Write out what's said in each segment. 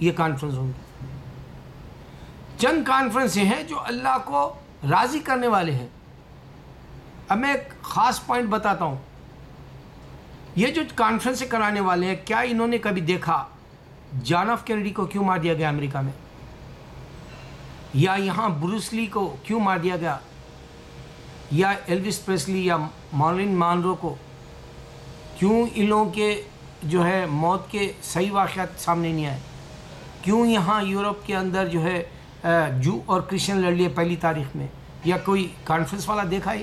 یہ کانفرنس ہوں گی. چند کانفرنسیں ہیں جو اللہ کو راضی کرنے والے ہیں. اب میں ایک خاص پوائنٹ بتاتا ہوں. یہ جو کانفرنسیں کرانے والے ہیں، کیا انہوں نے کبھی دیکھا جان ایف کینیڈی کو کیوں مار دیا گیا امریکہ میں، یا یہاں بروس لی کو کیوں مار دیا گیا، یا ایلوس پریسلی یا مارلن مانرو کو کیوں ان لوگوں کے جو ہے موت کے صحیح واقعات سامنے نہیں آئے، کیوں یہاں یورپ کے اندر جو ہے جو اور کرسچن لڑ لیے پہلی تاریخ میں، یا کوئی کانفرنس والا دیکھا ہے؟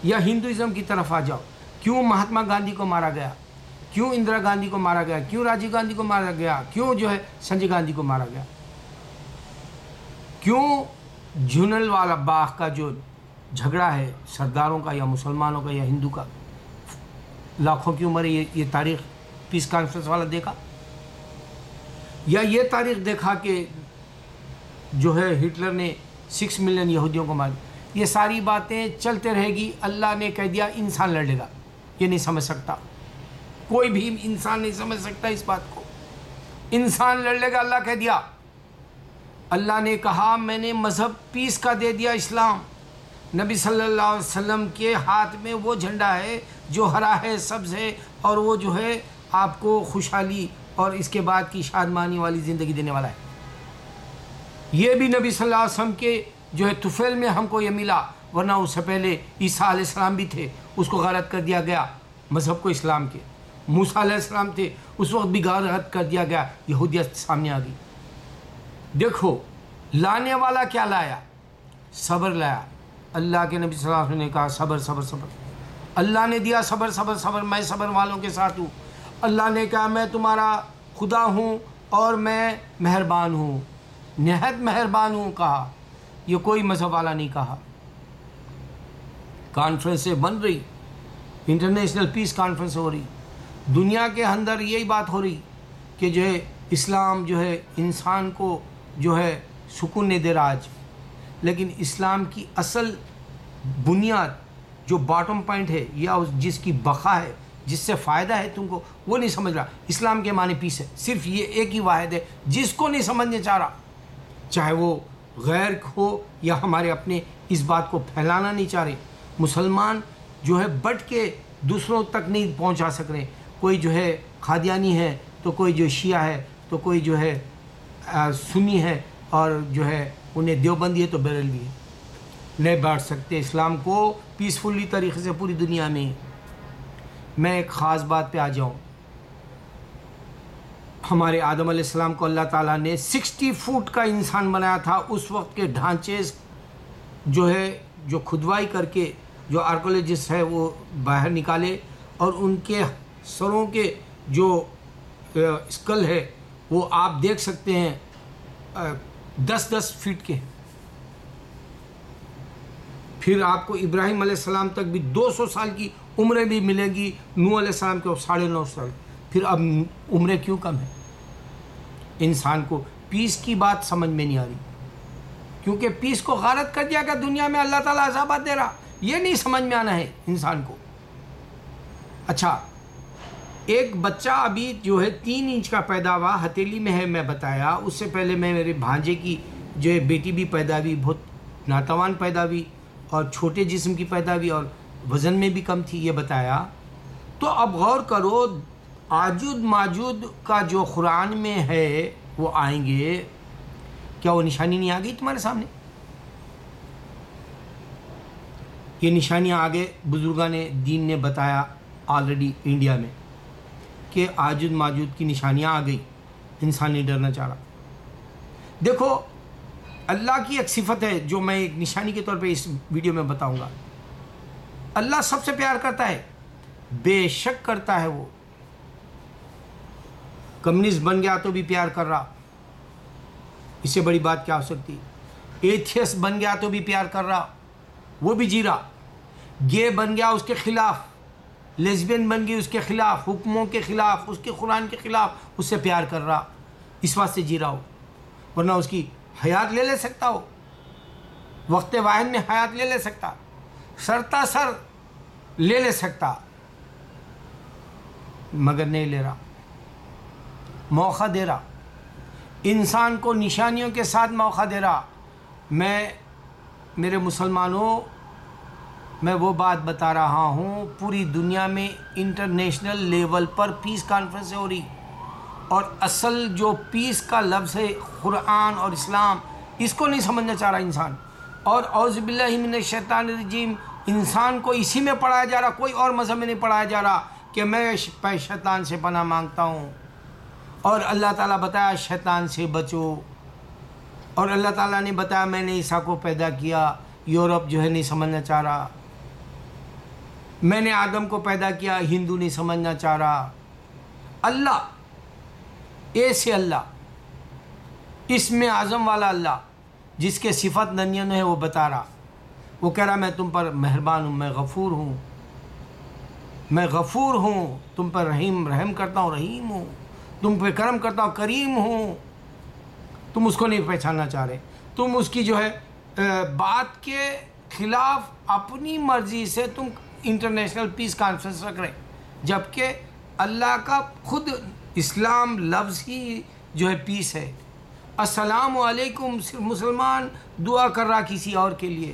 یا ہندوازم کی طرف آ جاؤ، کیوں مہاتما گاندھی کو مارا گیا، کیوں اندرا گاندھی کو مارا گیا، کیوں راجیو گاندھی کو مارا گیا، کیوں جو ہے سنجے گاندھی کو مارا گیا، کیوں جھنل والا باغ کا جو جھگڑا ہے سرداروں کا یا مسلمانوں کا یا ہندو کا، لاکھوں کیوں مرے، یہ تاریخ پیس کانفرنس والا دیکھا؟ یا یہ تاریخ دیکھا کہ جو ہے ہٹلر نے 6 ملین یہودیوں کو مار دیا؟ یہ ساری باتیں چلتے رہے گی. اللہ نے کہہ دیا انسان لڑ لے گا. یہ نہیں سمجھ سکتا، کوئی بھی انسان نہیں سمجھ سکتا اس بات کو. انسان لڑ لے گا، اللہ کہہ دیا. اللہ نے کہا میں نے مذہب پیس کا دے دیا، اسلام. نبی صلی اللہ علیہ وسلم کے ہاتھ میں وہ جھنڈا ہے جو ہرا ہے، سبز ہے، اور وہ جو ہے آپ کو خوشحالی اور اس کے بعد کی شادمانی والی زندگی دینے والا ہے. یہ بھی نبی صلی اللہ علیہ وسلم کے جو ہے طفیل میں ہم کو یہ ملا، ورنہ اس سے پہلے عیسیٰ علیہ السلام بھی تھے، اس کو غارت کر دیا گیا مذہب کو اسلام کے. موسیٰ علیہ السلام تھے، اس وقت بھی غارت کر دیا گیا، یہودیت سامنے آ گئی. دیکھو لانے والا کیا لایا؟ صبر لایا. اللہ کے نبی صلی اللہ علیہ وسلم نے کہا صبر صبر صبر. اللہ نے دیا صبر صبر صبر، میں صبر والوں کے ساتھ ہوں. اللہ نے کہا میں تمہارا خدا ہوں اور میں مہربان ہوں، نہایت مہربان ہوں کہا. یہ کوئی مذہب والا نہیں کہا. کانفرنسیں بن رہی، انٹرنیشنل پیس کانفرنس ہو رہی، دنیا کے اندر یہی بات ہو رہی کہ جو ہے اسلام جو ہے انسان کو جو ہے سکون نہیں دے رہا آج. لیکن اسلام کی اصل بنیاد جو باٹم پوائنٹ ہے یا جس کی بقا ہے، جس سے فائدہ ہے تم کو، وہ نہیں سمجھ رہا. اسلام کے معنی پیس ہے، صرف یہ ایک ہی واحد ہے جس کو نہیں سمجھنے چاہ رہا، چاہے وہ غیر ہو یا ہمارے اپنے، اس بات کو پھیلانا نہیں چاہ رہے. مسلمان جو ہے بٹ کے دوسروں تک نہیں پہنچا سک رہے. کوئی جو ہے قادیانی ہے تو کوئی جو شیعہ ہے تو کوئی جو ہے سنی ہے، اور جو ہے انہیں دیوبندی ہے تو بریلوی ہے. نہیں بانٹ سکتے اسلام کو پیسفلی طریقے سے پوری دنیا میں. میں ایک خاص بات پہ آ جاؤں. ہمارے آدم علیہ السلام کو اللہ تعالیٰ نے 60 فٹ کا انسان بنایا تھا. اس وقت کے ڈھانچے جو ہے جو کھدوائی کر کے جو آرکیولوجسٹ ہے وہ باہر نکالے، اور ان کے سروں کے جو اسکل ہے وہ آپ دیکھ سکتے ہیں 10-10 فٹ کے. پھر آپ کو ابراہیم علیہ السلام تک بھی 200 سال کی عمریں بھی ملیں گی، نوح علیہ السلام کے 9.5 سال. پھر اب عمریں کیوں کم ہیں؟ انسان کو پیس کی بات سمجھ میں نہیں آ رہی، کیونکہ پیس کو غارت کر دیا کہ دنیا میں اللہ تعالیٰ عذابات دے رہا. یہ نہیں سمجھ میں آنا ہے انسان کو. اچھا، ایک بچہ ابھی جو ہے 3 انچ کا پیدا ہوا، ہتھیلی میں ہے، میں بتایا. اس سے پہلے میں میرے بھانجے کی جو ہے بیٹی بھی پیدا ہوئی، بہت ناتوان پیدا ہوئی، اور چھوٹے جسم کی پیدا ہوئی، اور وزن میں بھی کم تھی، یہ بتایا. تو اب غور کرو، آجود ماجود کا جو قرآن میں ہے وہ آئیں گے، کیا وہ نشانی نہیں آ گئی تمہارے سامنے؟ یہ نشانیاں آگے بزرگان دین نے بتایا آلریڈی انڈیا میں کہ آجود ماجود کی نشانیاں آ گئی. انسان نہیں ڈرنا چاہ رہا. دیکھو اللہ کی ایک صفت ہے جو میں ایک نشانی کے طور پہ اس ویڈیو میں بتاؤں گا. اللہ سب سے پیار کرتا ہے، بے شک کرتا ہے. وہ کمیونسٹ بن گیا تو بھی پیار کر رہا، اس سے بڑی بات کیا ہو سکتی؟ ایتھیسٹ بن گیا تو بھی پیار کر رہا، وہ بھی جی رہا. گے بن گیا اس کے خلاف، لیزبین بن گئی اس کے خلاف، حکموں کے خلاف، اس کے قرآن کے خلاف، اس سے پیار کر رہا، اس واسطے جی رہا ہو. ورنہ اس کی حیات لے سکتا ہو، وقت واحد میں حیات لے سکتا، سرتا سر لے سکتا، مگر نہیں لے رہا. موقع دے رہا. انسان کو نشانیوں کے ساتھ موقع دے رہا. میں میرے مسلمانوں، میں وہ بات بتا رہا ہوں، پوری دنیا میں انٹرنیشنل لیول پر پیس کانفرنس ہو رہی، اور اصل جو پیس کا لفظ ہے قرآن اور اسلام، اس کو نہیں سمجھنا چاہ رہا انسان. اور اعوذ باللہ من الشیطان الرجیم، انسان کو اسی میں پڑھایا جا رہا، کوئی اور مذہب میں نہیں پڑھایا جا رہا کہ میں شیطان سے پناہ مانگتا ہوں. اور اللہ تعالیٰ بتایا شیطان سے بچو. اور اللہ تعالیٰ نے بتایا میں نے عیسیٰ کو پیدا کیا. یورپ جو ہے نہیں سمجھنا چاہ رہا. میں نے آدم کو پیدا کیا، ہندو نہیں سمجھنا چاہ رہا. اللہ، ایسے اللہ، اسم اعظم والا اللہ جس کے صفت ننین ہے، وہ بتا رہا. وہ کہہ رہا میں تم پر مہربان ہوں، میں غفور ہوں، میں غفور ہوں، تم پر رحم کرتا ہوں، رحیم ہوں، تم پہ کرم کرتا ہوں، کریم ہوں. تم اس کو نہیں پہچاننا چاہ رہے. تم اس کی جو ہے بات کے خلاف اپنی مرضی سے تم انٹرنیشنل پیس کانفرنس رکھ رہے، جبکہ اللہ کا خود اسلام لفظ ہی جو ہے پیس ہے. السلام علیکم صرف مسلمان دعا کر رہا کسی اور کے لیے،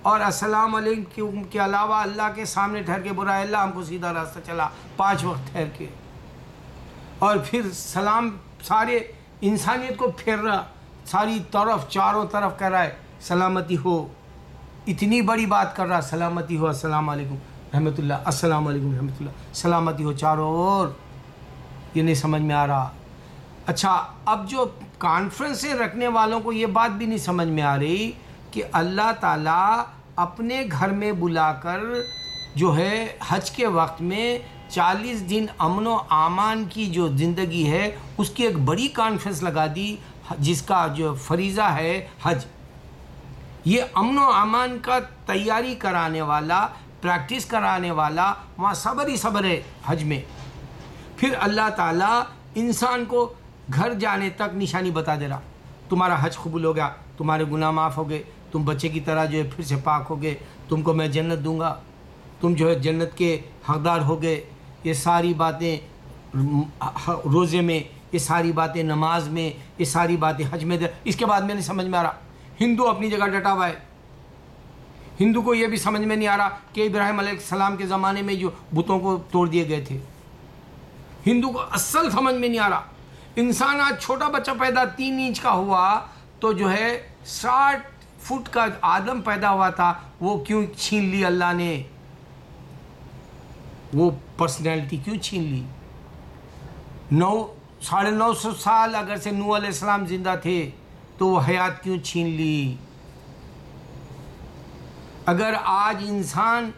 اور السلام علیکم کے علاوہ اللہ کے سامنے ٹھہر کے برا اللہ ہم کو سیدھا راستہ چلا 5 وقت ٹھہر کے، اور پھر سلام سارے انسانیت کو پھیر رہا، ساری طرف چاروں طرف کہہ رہا ہے سلامتی ہو. اتنی بڑی بات کر رہا، سلامتی ہو، السلام علیکم رحمۃ اللہ، السلام علیکم رحمۃ اللہ، سلامتی ہو چاروں اور. یہ نہیں سمجھ میں آ رہا. اچھا، اب جو کانفرنسیں رکھنے والوں کو یہ بات بھی نہیں سمجھ میں آ رہی کہ اللہ تعالیٰ اپنے گھر میں بلا کر جو ہے حج کے وقت میں 40 دن امن و امان کی جو زندگی ہے اس کی ایک بڑی کانفرنس لگا دی، جس کا جو فریضہ ہے حج. یہ امن و امان کا تیاری کرانے والا، پریکٹس کرانے والا وہاں صبر ہی صبر ہے حج میں. پھر اللہ تعالیٰ انسان کو گھر جانے تک نشانی بتا دے رہا، تمہارا حج قبول ہو گیا، تمہارے گناہ معاف ہو گئے، تم بچے کی طرح جو ہے پھر سے پاک ہو گئے، تم کو میں جنت دوں گا، تم جو ہے جنت کے حقدار ہو گئے. یہ ساری باتیں روزے میں، یہ ساری باتیں نماز میں، یہ ساری باتیں حج میں. اس کے بعد میں نہیں سمجھ میں آ رہا. ہندو اپنی جگہ ڈٹا ہوا ہے. ہندو کو یہ بھی سمجھ میں نہیں آ رہا کہ ابراہیم علیہ السلام کے زمانے میں جو بتوں کو توڑ دیے گئے تھے، ہندو کو اصل سمجھ میں نہیں آ رہا. انسان آج چھوٹا بچہ پیدا 3 انچ کا ہوا تو جو ہے 60 فٹ کا آدم پیدا ہوا تھا، وہ کیوں چھین لی اللہ نے؟ وہ پرسنالٹی کیوں چھین لی؟ 950 سال اگر سے نوح علیہ السلام زندہ تھے تو وہ حیات کیوں چھین لی؟ اگر آج انسان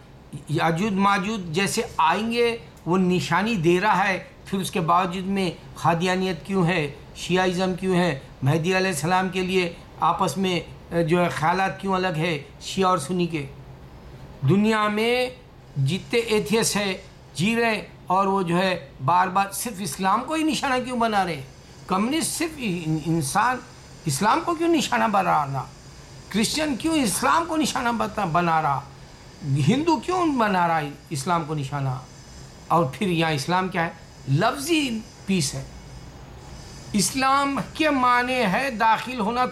یاجوج ماجوج جیسے آئیں گے، وہ نشانی دے رہا ہے، پھر اس کے باوجود میں قادیانیت کیوں ہے، شیعہ کیوں ہے، مہدی علیہ السلام کے لیے آپس میں جو ہے خیالات کیوں الگ ہے شیعہ اور سنی کے؟ دنیا میں جتنے ایتھیس ہے جی رہے، اور وہ جو ہے بار بار صرف اسلام کو ہی نشانہ کیوں بنا رہے؟ کمیونسٹ صرف انسان اسلام کو کیوں نشانہ بنا رہا؟ کرسچن کیوں اسلام کو نشانہ بنا رہا؟ ہندو کیوں بنا رہا اسلام کو نشانہ؟ اور پھر یہاں اسلام کیا ہے؟ لفظی پیس ہے. اسلام کے معنی ہے داخل ہونا.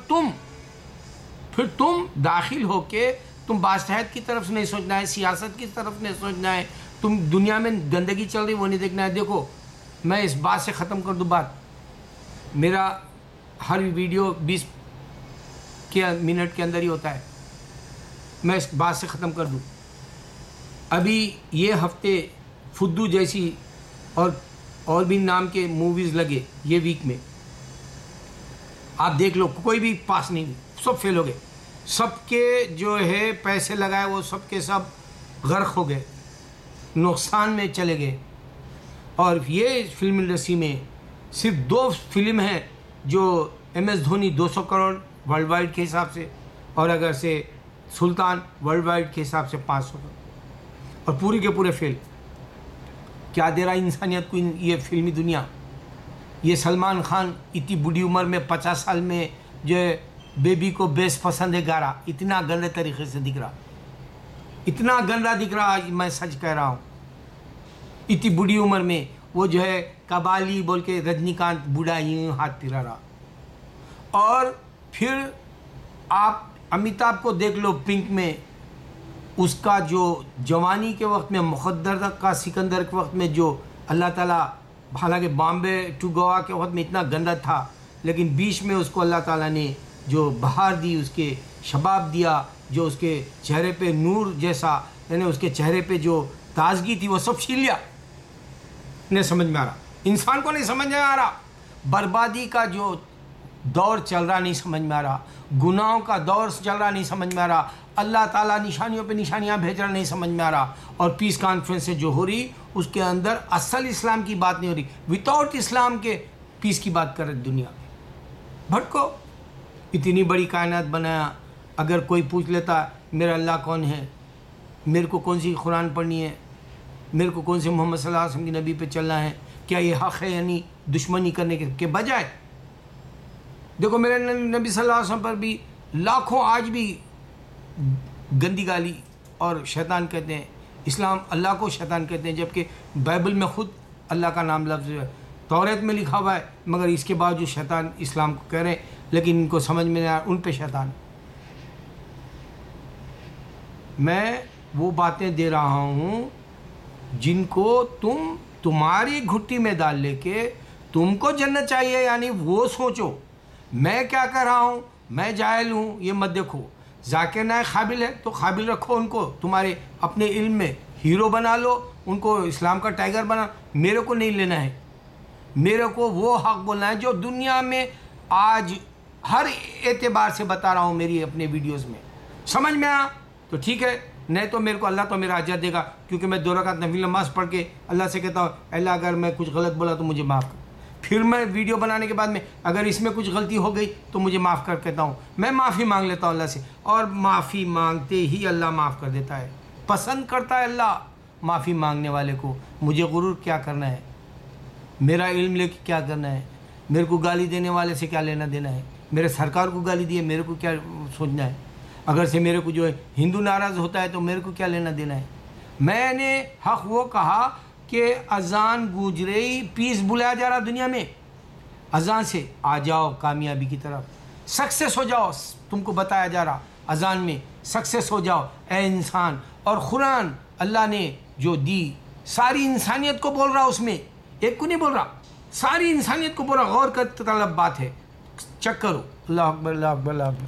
پھر تم داخل ہو کے تم بادشاہت کی طرف نہیں سوچنا ہے، سیاست کی طرف نہیں سوچنا ہے، تم دنیا میں گندگی چل رہی وہ نہیں دیکھنا ہے. دیکھو، میں اس بات سے ختم کر دوں بات. میرا ہر ویڈیو 20 منٹ کے اندر ہی ہوتا ہے. میں اس بات سے ختم کر دوں. ابھی یہ ہفتے فدو جیسی اور بھی نام کے موویز لگے یہ ویک میں. آپ دیکھ لو، کوئی بھی پاس نہیں، سب فیل ہو گئے. سب کے جو ہے پیسے لگائے وہ سب کے سب غرق ہو گئے، نقصان میں چلے گئے. اور یہ فلم انڈسٹری میں صرف 2 فلم ہیں جو M S Dhoni 200 crore world wide کے حساب سے، اور اگر سے سلطان ورلڈ وائڈ کے حساب سے 500 کروڑ، اور پورے کے پورے فیل. کیا دے رہا انسانیت کو یہ فلمی دنیا؟ یہ سلمان خان اتنی بڑی عمر میں 50 سال میں جو ہے بیبی کو بیس پسند ہے گا رہا، اتنا گندے طریقے سے دکھ رہا، اتنا گندا دکھ رہا. میں سچ کہہ رہا ہوں، اتنی بڑی عمر میں وہ جو ہے قبالی بول کے رجنی کانت بوڑھا یوں ہاتھ پھرا رہا. اور پھر آپ امیتابھ کو دیکھ لو پنک میں، اس کا جو جوانی کے وقت میں، مخدر کا سکندر کے وقت میں جو اللہ تعالیٰ، حالانکہ بامبے ٹو گوا کے وقت میں اتنا گندا تھا، لیکن بیچ میں اس کو اللہ تعالیٰ نے جو بہار دی، اس کے شباب دیا، جو اس کے چہرے پہ نور جیسا، یعنی اس کے چہرے پہ جو تازگی تھی وہ سب چھین لیا. نہیں سمجھ میں آ رہا، انسان کو نہیں سمجھ میں آ رہا. بربادی کا جو دور چل رہا نہیں سمجھ میں آ رہا، گناہوں کا دور چل رہا نہیں سمجھ میں آ رہا، اللہ تعالیٰ نشانیوں پہ نشانیاں بھیج رہا نہیں سمجھ میں آ رہا. اور پیس کانفرنس سے جو ہو رہی اس کے اندر اصل اسلام کی بات نہیں ہو رہی، وداؤٹ اسلام کے پیس کی بات کر رہے دنیا میں. بھٹکو، اتنی بڑی کائنات بنایا. اگر کوئی پوچھ لیتا میرا اللہ کون ہے، میرے کو کون سی قرآن پڑھنی ہے، میرے کو کون سے محمد صلی اللہ علیہ وسلم کی نبی پہ چلنا ہے، کیا یہ حق ہے؟ یعنی دشمنی کرنے کے بجائے دیکھو میرے نبی صلی اللہ علیہ وسلم پر بھی لاکھوں آج بھی گندی گالی اور شیطان کہتے ہیں. اسلام اللہ کو شیطان کہتے ہیں، جبکہ بائبل میں خود اللہ کا نام لفظ ہے، توریت میں لکھا ہوا ہے، مگر اس کے باوجود شیطان اسلام کو کہہ رہے ہیں، لیکن ان کو سمجھ میں نہیں آ رہا ان پہ شیطان. میں وہ باتیں دے رہا ہوں جن کو تمہاری گھٹی میں ڈال لے کے تم کو جنت چاہیے، یعنی وہ سوچو. میں کیا کر رہا ہوں، میں جاہل ہوں، یہ مت دیکھو. ذاکر نائک قابل ہے تو قابل رکھو ان کو، تمہارے اپنے علم میں ہیرو بنا لو ان کو، اسلام کا ٹائگر بنا. میرے کو نہیں لینا ہے، میرے کو وہ حق بولنا ہے جو دنیا میں آج ہر اعتبار سے بتا رہا ہوں میری اپنے ویڈیوز میں. سمجھ میں آیا تو ٹھیک ہے، نہیں تو میرے کو اللہ تو میرا اجر دے گا، کیونکہ میں 2 رکعت نفل نماز پڑھ کے اللہ سے کہتا ہوں اللہ اگر میں کچھ غلط بولا تو مجھے معاف کر. پھر میں ویڈیو بنانے کے بعد میں اگر اس میں کچھ غلطی ہو گئی تو مجھے معاف کر کہتا ہوں، میں معافی مانگ لیتا ہوں اللہ سے، اور معافی مانگتے ہی اللہ معاف کر دیتا ہے. پسند کرتا ہے اللہ معافی مانگنے والے کو. مجھے غرور کیا کرنا ہے، میرا علم لے کے کیا کرنا ہے، میرے کو گالی دینے والے سے کیا لینا دینا ہے. میرے سرکار کو گالی دی ہے، میرے کو کیا سوچنا ہے. اگر سے میرے کو جو ہے ہندو ناراض ہوتا ہے تو میرے کو کیا لینا دینا ہے. میں نے حق وہ کہا کہ اذان گونج رہی، پیس بلایا جا رہا دنیا میں، اذان سے آ جاؤ کامیابی کی طرف، سکسیس ہو جاؤ. تم کو بتایا جا رہا اذان میں سکسیس ہو جاؤ اے انسان. اور قرآن اللہ نے جو دی ساری انسانیت کو بول رہا، اس میں ایک کو نہیں بول رہا، ساری انسانیت کو بول رہا. غور کر طلب بات ہے، چیک کرو. اللہ اکبر اللہ اکبر اللہ اکبر.